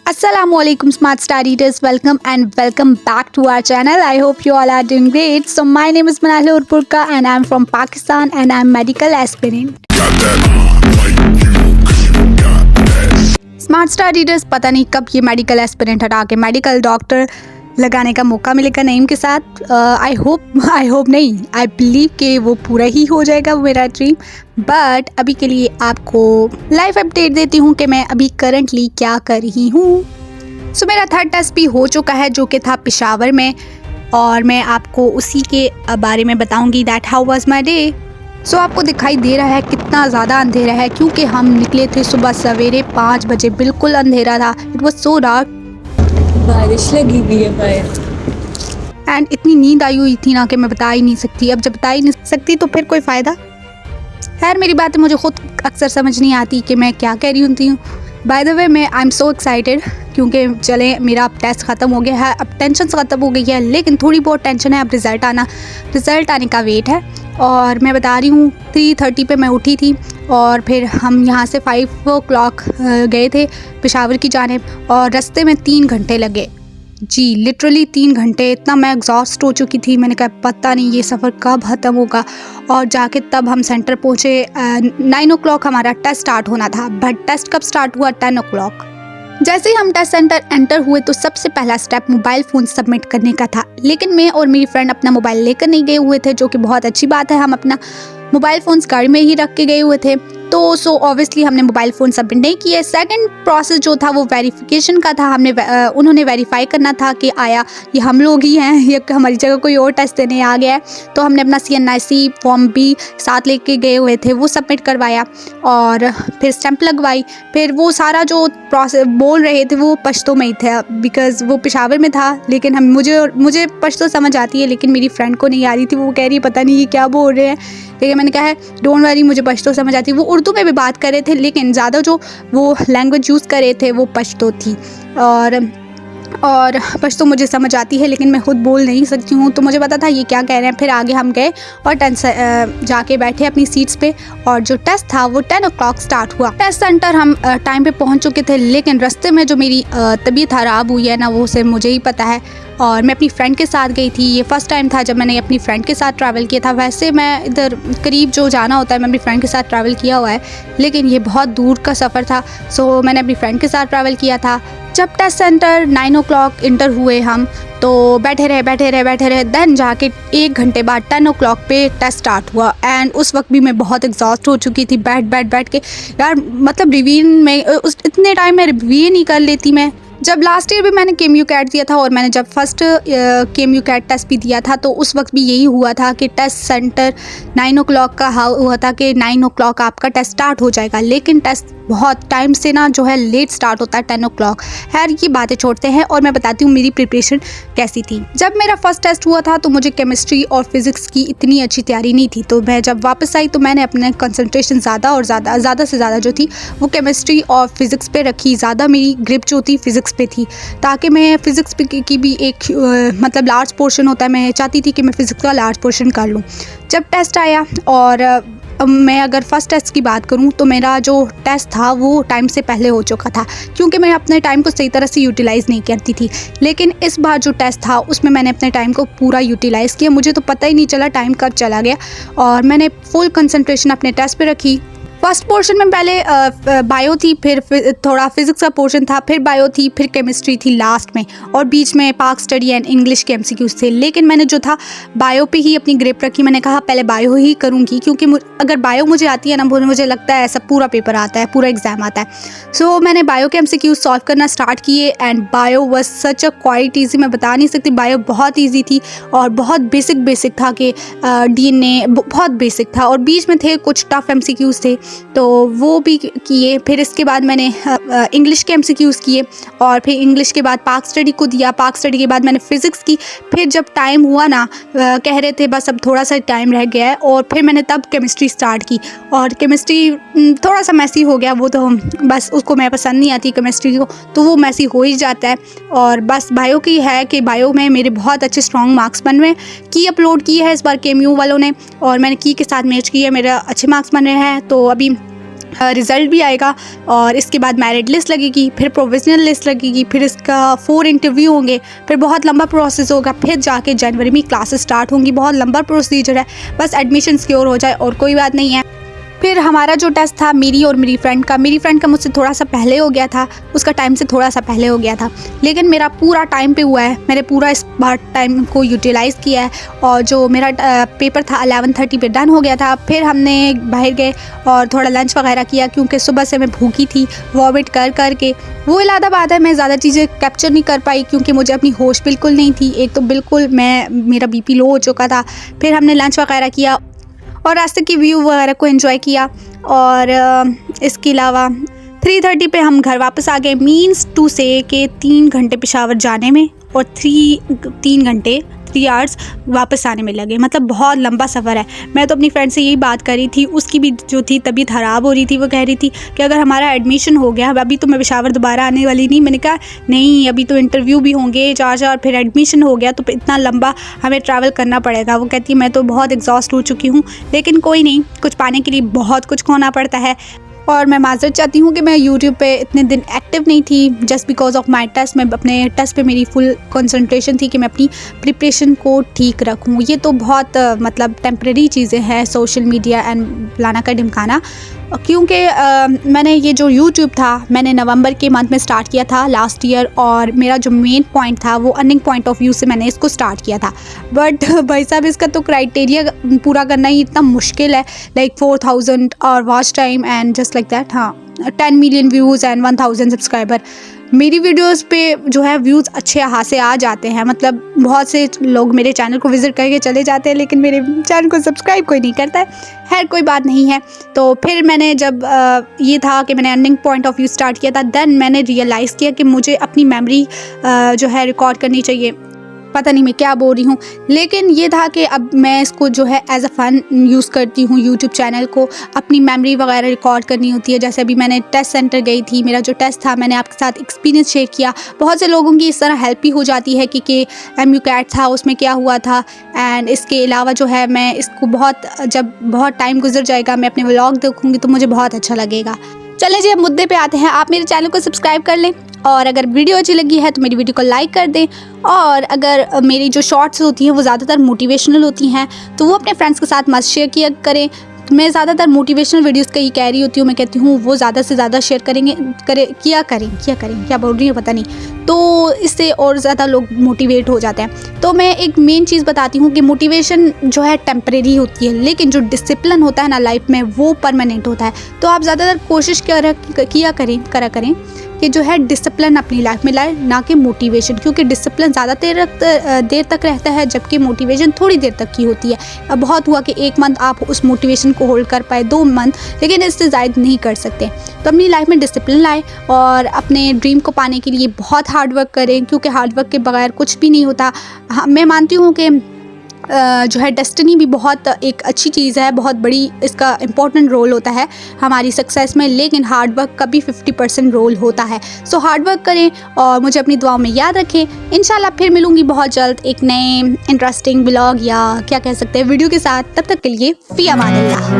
Assalamualaikum smart star readers, welcome and welcome back to our channel. I hope you all are doing great. So my name is Manal Urpurka and I'm from Pakistan and I'm medical aspirant. Smart star readers, पता नहीं कब ये medical aspirant हटा के medical doctor लगाने का मौका मिलेगा नईम के साथ। आई होप नहीं, आई बिलीव कि वो पूरा ही हो जाएगा मेरा ड्रीम। बट अभी के लिए आपको लाइव अपडेट देती हूँ कि मैं अभी करंटली क्या कर रही हूँ। सो मेरा थर्ड टेस्ट भी हो चुका है जो कि था पेशावर में, और मैं आपको उसी के बारे में बताऊँगी that how was my day. So आपको दिखाई दे रहा है कितना ज़्यादा अंधेरा है, क्योंकि हम निकले थे सुबह सवेरे 5 बजे, बिल्कुल अंधेरा था। इट वॉज सो डार्क, बारिश लगी हुई है बाहर, एंड इतनी नींद आई हुई थी ना कि मैं बता ही नहीं सकती। अब जब बता ही नहीं सकती तो फिर कोई फ़ायदा। खैर, मेरी बातें मुझे खुद अक्सर समझ नहीं आती कि मैं क्या कह रही होती हूँ। बाय द वे, मैं आई एम सो एक्साइटेड, क्योंकि चले मेरा अब टेस्ट ख़त्म हो गया है, अब टेंशन ख़त्म हो गई है, लेकिन थोड़ी बहुत टेंशन है अब रिज़ल्ट आने का वेट है। और मैं बता रही हूँ 3:30 पे मैं उठी थी, और फिर हम यहाँ से 5 o'clock गए थे पेशावर की जानिब, और रास्ते में 3 घंटे लगे। जी लिटरली 3 घंटे। इतना मैं एग्जॉस्ट हो चुकी थी, मैंने कहा पता नहीं ये सफ़र कब ख़त्म होगा। और जाके तब हम सेंटर पहुँचे। 9 o'clock हमारा टेस्ट स्टार्ट होना था, बट टेस्ट कब स्टार्ट हुआ? 10 o'clock। जैसे ही हम टेस्ट सेंटर एंटर हुए तो सबसे पहला स्टेप मोबाइल फ़ोन सबमिट करने का था, लेकिन मैं और मेरी फ्रेंड अपना मोबाइल लेकर नहीं गए हुए थे, जो कि बहुत अच्छी बात है। हम अपना मोबाइल फ़ोन्स गाड़ी में ही रख के गए हुए थे, तो सो ऑब्वियसली हमने मोबाइल फ़ोन सबमिट नहीं किए। सेकंड प्रोसेस जो था वो वेरिफिकेशन का था। उन्होंने वेरीफाई करना था कि आया ये हम लोग ही हैं या हमारी जगह कोई और टेस्ट देने आ गया है। तो हमने अपना CNIC फॉर्म भी साथ लेके गए हुए थे, वो सबमिट करवाया और फिर स्टैंप लगवाई। फिर वो सारा जो प्रोसेस बोल रहे थे वो पश्तो में ही था, बिकॉज़ वो पेशावर में था, लेकिन मुझे पश्तो समझ आती है, लेकिन मेरी फ्रेंड को नहीं आ रही थी। वो कह रही है पता नहीं ये क्या बोल रहे हैं, लेकिन मैंने कहा है डोंट वरी, मुझे पश्तो समझ आती है। वो उर्दू में भी बात कर रहे थे, लेकिन ज़्यादा जो वो लैंग्वेज यूज़ कर रहे थे वो पश्तो थी, और पश्तो मुझे समझ आती है, लेकिन मैं खुद बोल नहीं सकती हूँ, तो मुझे पता था ये क्या कह रहे हैं। फिर आगे हम गए और जाके बैठे अपनी सीट्स पे, और जो टेस्ट था वो 10 o'clock स्टार्ट हुआ। टेस्ट सेंटर हम टाइम पे पहुँच चुके थे, लेकिन रास्ते में जो मेरी तबीयत ख़राब हुई है ना, वो सिर्फ मुझे ही पता है। और मैं अपनी फ्रेंड के साथ गई थी। ये फ़र्स्ट टाइम था जब मैंने अपनी फ्रेंड के साथ ट्रैवल किया था। वैसे मैं इधर करीब जो जाना होता है मैं अपनी फ्रेंड के साथ ट्रैवल किया हुआ है, लेकिन ये बहुत दूर का सफ़र था, सो मैंने अपनी फ्रेंड के साथ ट्रैवल किया था। जब टेस्ट सेंटर 9 o'clock इंटर हुए हम, तो बैठे रहे। देन जाके 1 घंटे बाद 10 o'clock पे टेस्ट स्टार्ट हुआ, एंड उस वक्त भी मैं बहुत एग्जॉस्ट हो चुकी थी बैठ के। यार मतलब रिवीजन में इतने टाइम में रिवीजन ही कर लेती मैं। जब लास्ट ईयर भी मैंने KMU कैट दिया था, और मैंने जब फर्स्ट KMU कैट टेस्ट भी दिया था, तो उस वक्त भी यही हुआ था कि टेस्ट सेंटर 9 o'clock का हुआ था कि 9 o'clock आपका टेस्ट स्टार्ट हो जाएगा, लेकिन टेस्ट बहुत टाइम से ना जो है लेट स्टार्ट होता है 10 o'clock। खैर ये बातें छोड़ते हैं, और मैं बताती हूँ मेरी प्रिपरेशन कैसी थी। जब मेरा फर्स्ट टेस्ट हुआ था तो मुझे केमिस्ट्री और फिज़िक्स की इतनी अच्छी तैयारी नहीं थी, तो मैं जब वापस आई तो मैंने अपने कंसंट्रेशन ज़्यादा से ज़्यादा जो थी वो केमिस्ट्री और फिज़िक्स पे रखी। ज़्यादा मेरी ग्रिप जो थी फिज़िक्स पे थी, ताकि मैं फ़िज़िक्स की भी एक मतलब लार्ज पोर्शन होता है, मैं चाहती थी कि मैं फ़िज़िक्स का लार्ज पोर्शन कर लूँ। जब टेस्ट आया, और मैं अगर फ़र्स्ट टेस्ट की बात करूं तो मेरा जो टेस्ट था वो टाइम से पहले हो चुका था, क्योंकि मैं अपने टाइम को सही तरह से यूटिलाइज़ नहीं करती थी। लेकिन इस बार जो टेस्ट था उसमें मैंने अपने टाइम को पूरा यूटिलाइज़ किया। मुझे तो पता ही नहीं चला टाइम कब चला गया, और मैंने फुल कंसंट्रेशन अपने टेस्ट पे रखी। फर्स्ट पोर्शन में पहले बायो थी, फिर थोड़ा फिज़िक्स का पोर्शन था, फिर बायो थी, फिर केमिस्ट्री थी लास्ट में, और बीच में पाक स्टडी एंड इंग्लिश के MCQs थे। लेकिन मैंने जो था बायो पे ही अपनी ग्रिप रखी। मैंने कहा पहले बायो ही करूँगी, क्योंकि अगर बायो मुझे आती है ना, मुझे लगता है ऐसा पूरा पेपर आता है, पूरा एग्ज़ाम आता है। सो मैंने बायो के MCQs सॉल्व करना स्टार्ट किए, and bio was such a quite easy. मैं बता नहीं सकती, बायो बहुत ईजी थी और बहुत बेसिक था कि DNA बहुत बेसिक था, और बीच में थे कुछ टफ MCQs थे, तो वो भी किए। फिर इसके बाद मैंने इंग्लिश के MCQs किए, और फिर इंग्लिश के बाद पाक स्टडी को दिया। पाक स्टडी के बाद मैंने फ़िज़िक्स की। फिर जब टाइम हुआ ना, कह रहे थे बस अब थोड़ा सा टाइम रह गया है, और फिर मैंने तब केमिस्ट्री स्टार्ट की। और केमिस्ट्री थोड़ा सा मैसी हो गया, वो तो बस उसको मैं पसंद नहीं आती केमिस्ट्री को, तो वो मैसी हो ही जाता है। और बस बायो की है कि बायो में मेरे बहुत अच्छे स्ट्रॉन्ग मार्क्स बन रहे हैं। की अपलोड की है इस बार KMU वालों ने, और मैंने की के साथ मैच किया, मेरे अच्छे मार्क्स बन रहे हैं। तो अभी रिज़ल्ट भी आएगा और इसके बाद मेरिट लिस्ट लगेगी, फिर प्रोविजनल लिस्ट लगेगी, फिर इसका 4 इंटरव्यू होंगे, फिर बहुत लंबा प्रोसेस होगा, फिर जाके जनवरी में क्लासेस स्टार्ट होंगी। बहुत लंबा प्रोसीजर है, बस एडमिशन सिक्योर हो जाए और कोई बात नहीं है। फिर हमारा जो टेस्ट था मेरी और मेरी फ्रेंड का मुझसे थोड़ा सा पहले हो गया था, उसका टाइम से थोड़ा सा पहले हो गया था, लेकिन मेरा पूरा टाइम पे हुआ है। मैंने पूरा इस बार टाइम को यूटिलाइज़ किया है और जो मेरा पेपर था 11:30 पे डन हो गया था। फिर हमने बाहर गए और थोड़ा लंच वगैरह किया क्योंकि सुबह से मैं भूखी थी, वॉमिट कर के। वो अलग बात है, मैं ज़्यादा चीज़ें कैप्चर नहीं कर पाई क्योंकि मुझे अपनी होश बिल्कुल नहीं थी। एक तो बिल्कुल मेरा BP लो हो चुका था। फिर हमने लंच वगैरह किया और रास्ते की व्यू वगैरह को एंजॉय किया और इसके अलावा 3:30 पे हम घर वापस आ गए। मीन्स टू से कि 3 घंटे पेशावर जाने में और 3 आवर्स वापस आने में लगे। मतलब बहुत लंबा सफ़र है। मैं तो अपनी फ्रेंड से यही बात कर रही थी, उसकी भी जो थी तबीयत ख़राब हो रही थी। वो कह रही थी कि अगर हमारा एडमिशन हो गया अभी तो मैं पेशावर दोबारा आने वाली नहीं। मैंने कहा नहीं, अभी तो इंटरव्यू भी होंगे 4 फिर एडमिशन हो गया तो इतना लंबा हमें ट्रैवल करना पड़ेगा। वो कहती है मैं तो बहुत एग्जॉस्ट हो चुकी हूँ, लेकिन कोई नहीं, कुछ पाने के लिए बहुत कुछ खोना पड़ता है। और मैं माज़रत चाहती हूँ कि मैं यूट्यूब पे इतने दिन एक्टिव नहीं थी just because of my test. मैं अपने टेस्ट पे मेरी फुल कंसंट्रेशन थी कि मैं अपनी प्रिपरेशन को ठीक रखूँ। ये तो बहुत मतलब टेम्प्रेरी चीज़ें हैं, सोशल मीडिया एंड फलाना का ढिमकाना। क्योंकि मैंने ये जो यूट्यूब था मैंने नवंबर के मंथ में स्टार्ट किया था लास्ट ईयर और मेरा जो मेन पॉइंट था वो अर्निंग पॉइंट ऑफ व्यू से मैंने इसको स्टार्ट किया था। बट भाई साहब इसका तो क्राइटेरिया पूरा करना ही इतना मुश्किल है। लाइक 4000 और watch time and just like that. हाँ, 10 मिलियन व्यूज़ एंड 1000 सब्सक्राइबर। मेरी वीडियोस पे जो है व्यूज़ अच्छे यहाँ से आ जाते हैं। मतलब बहुत से लोग मेरे चैनल को विज़िट करके चले जाते हैं लेकिन मेरे चैनल को सब्सक्राइब कोई नहीं करता है। खैर कोई बात नहीं है। तो फिर मैंने जब ये था कि मैंने earning point of view start किया था, देन मैंने रियलाइज़ किया कि मुझे अपनी मेमोरी जो है रिकॉर्ड करनी चाहिए। पता नहीं मैं क्या बोल रही हूँ, लेकिन ये था कि अब मैं इसको जो है एज अ फ़न यूज़ करती हूँ। यूट्यूब चैनल को अपनी मेमोरी वगैरह रिकॉर्ड करनी होती है। जैसे अभी मैंने टेस्ट सेंटर गई थी, मेरा जो टेस्ट था मैंने आपके साथ एक्सपीरियंस शेयर किया। बहुत से लोगों की इस तरह हेल्प भी हो जाती है कि MUCAT था उसमें क्या हुआ था। एंड इसके अलावा जो है मैं इसको जब बहुत टाइम गुजर जाएगा मैं अपने व्लॉग देखूँगी तो मुझे बहुत अच्छा लगेगा। चलें जी, अब मुद्दे पे आते हैं। आप मेरे चैनल को सब्सक्राइब कर लें और अगर वीडियो अच्छी लगी है तो मेरी वीडियो को लाइक कर दें। और अगर मेरी जो शॉर्ट्स होती हैं वो ज़्यादातर मोटिवेशनल होती हैं तो वो अपने फ्रेंड्स के साथ मत शेयर किया करें। मैं ज़्यादातर मोटिवेशनल वीडियोस का ही कह रही होती हूँ। मैं कहती हूँ वो ज़्यादा से ज़्यादा शेयर किया करें क्या बोल रही हूँ पता नहीं, तो इससे और ज़्यादा लोग मोटिवेट हो जाते हैं। तो मैं एक मेन चीज़ बताती हूँ कि मोटिवेशन जो है टेम्परेरी होती है, लेकिन जो डिसिप्लिन होता है ना लाइफ में वो परमानेंट होता है। तो आप ज़्यादातर कोशिश करा करें कि जो है डिसिप्लिन अपनी लाइफ में लाए, ना कि मोटिवेशन, क्योंकि डिसिप्लिन ज़्यादा देर तक रहता है जबकि मोटिवेशन थोड़ी देर तक की होती है। अब बहुत हुआ कि 1 मंथ आप उस मोटिवेशन को होल्ड कर पाए, 2 मंथ, लेकिन इससे ज़्यादा नहीं कर सकते। तो अपनी लाइफ में डिसिप्लिन लाए और अपने ड्रीम को पाने के लिए बहुत हार्ड वर्क करें, क्योंकि हार्ड वर्क के बगैर कुछ भी नहीं होता। मैं मानती हूँ कि जो है डेस्टिनी भी बहुत एक अच्छी चीज़ है, बहुत बड़ी इसका इम्पोर्टेंट रोल होता है हमारी सक्सेस में, लेकिन हार्ड वर्क का भी 50% रोल होता है। सो हार्ड वर्क करें और मुझे अपनी दुआओं में याद रखें। इंशाल्लाह फिर मिलूँगी बहुत जल्द एक नए इंटरेस्टिंग ब्लॉग या क्या कह सकते हैं वीडियो के साथ। तब तक के लिए फ़ी अमानिल्लाह।